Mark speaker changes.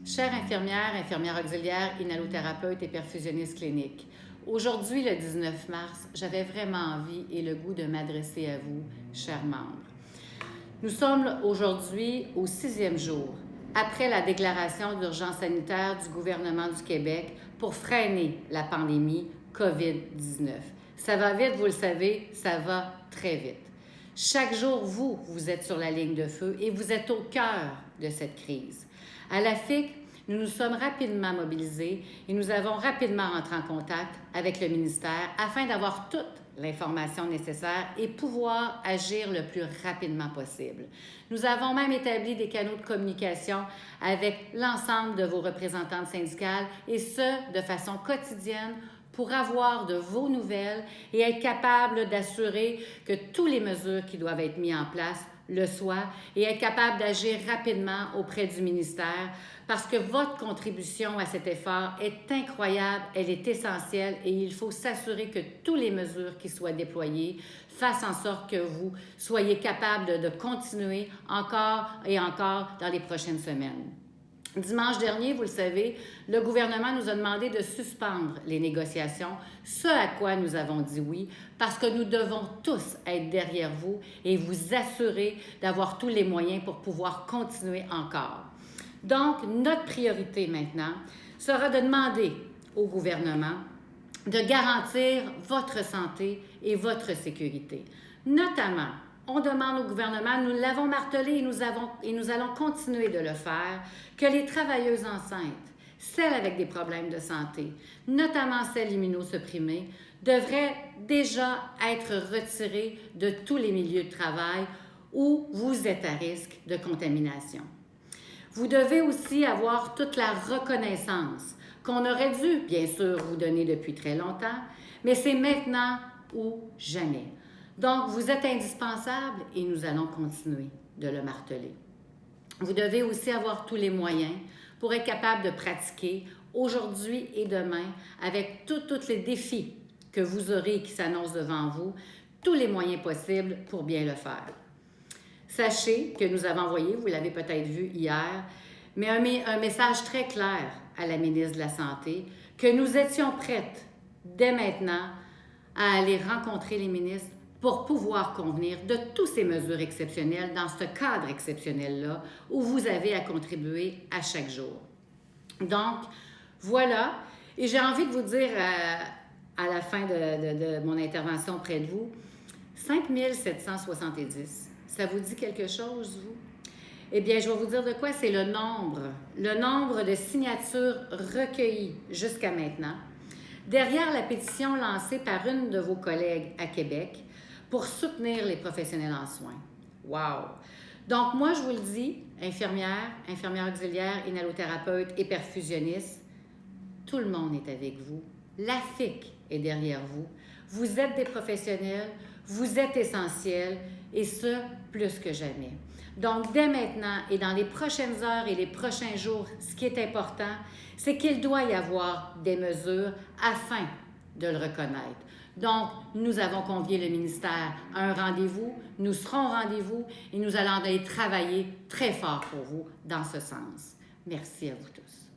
Speaker 1: Chères infirmières, infirmières auxiliaires, inhalothérapeutes et perfusionnistes cliniques, aujourd'hui, le 19 mars, j'avais vraiment envie et le goût de m'adresser à vous, chers membres. Nous sommes aujourd'hui au 6e jour, après la déclaration d'urgence sanitaire du gouvernement du Québec pour freiner la pandémie COVID-19. Ça va vite, vous le savez, ça va très vite. Chaque jour, vous êtes sur la ligne de feu et vous êtes au cœur de cette crise. À la FIC, nous nous sommes rapidement mobilisés et nous avons rapidement rentré en contact avec le ministère afin d'avoir toute l'information nécessaire et pouvoir agir le plus rapidement possible. Nous avons même établi des canaux de communication avec l'ensemble de vos représentantes syndicales et ce, de façon quotidienne pour avoir de vos nouvelles et être capable d'assurer que toutes les mesures qui doivent être mises en place le soient et être capable d'agir rapidement auprès du ministère parce que votre contribution à cet effort est incroyable, elle est essentielle et il faut s'assurer que toutes les mesures qui soient déployées fassent en sorte que vous soyez capable de continuer encore et encore dans les prochaines semaines. Dimanche dernier, vous le savez, le gouvernement nous a demandé de suspendre les négociations, ce à quoi nous avons dit oui, parce que nous devons tous être derrière vous et vous assurer d'avoir tous les moyens pour pouvoir continuer encore. Donc, notre priorité maintenant sera de demander au gouvernement de garantir votre santé et votre sécurité. Notamment, on demande au gouvernement, nous l'avons martelé et nous allons continuer de le faire, que les travailleuses enceintes, celles avec des problèmes de santé, notamment celles immunosupprimées, devraient déjà être retirées de tous les milieux de travail où vous êtes à risque de contamination. Vous devez aussi avoir toute la reconnaissance qu'on aurait dû, bien sûr, vous donner depuis très longtemps, mais c'est maintenant ou jamais. Donc, vous êtes indispensable et nous allons continuer de le marteler. Vous devez aussi avoir tous les moyens pour être capable de pratiquer aujourd'hui et demain avec tous les défis que vous aurez et qui s'annoncent devant vous, tous les moyens possibles pour bien le faire. Sachez que nous avons envoyé, vous l'avez peut-être vu hier, mais un message très clair à la ministre de la Santé, que nous étions prêtes dès maintenant à aller rencontrer les ministres pour pouvoir convenir de toutes ces mesures exceptionnelles dans ce cadre exceptionnel-là où vous avez à contribuer à chaque jour. Donc, voilà. Et j'ai envie de vous dire à la fin de mon intervention auprès de vous, 5 770, ça vous dit quelque chose, vous? Eh bien, je vais vous dire de quoi c'est le nombre de signatures recueillies jusqu'à maintenant, derrière la pétition lancée par une de vos collègues à Québec pour soutenir les professionnels en soins. Wow! Donc, moi, je vous le dis, infirmières auxiliaires, inhalothérapeutes et perfusionnistes, tout le monde est avec vous. La FIC est derrière vous. Vous êtes des professionnels, vous êtes essentiels, et ce, plus que jamais. Donc, dès maintenant et dans les prochaines heures et les prochains jours, ce qui est important, c'est qu'il doit y avoir des mesures afin de le reconnaître. Donc, nous avons convié le ministère à un rendez-vous, nous serons au rendez-vous et nous allons aller travailler très fort pour vous dans ce sens. Merci à vous tous.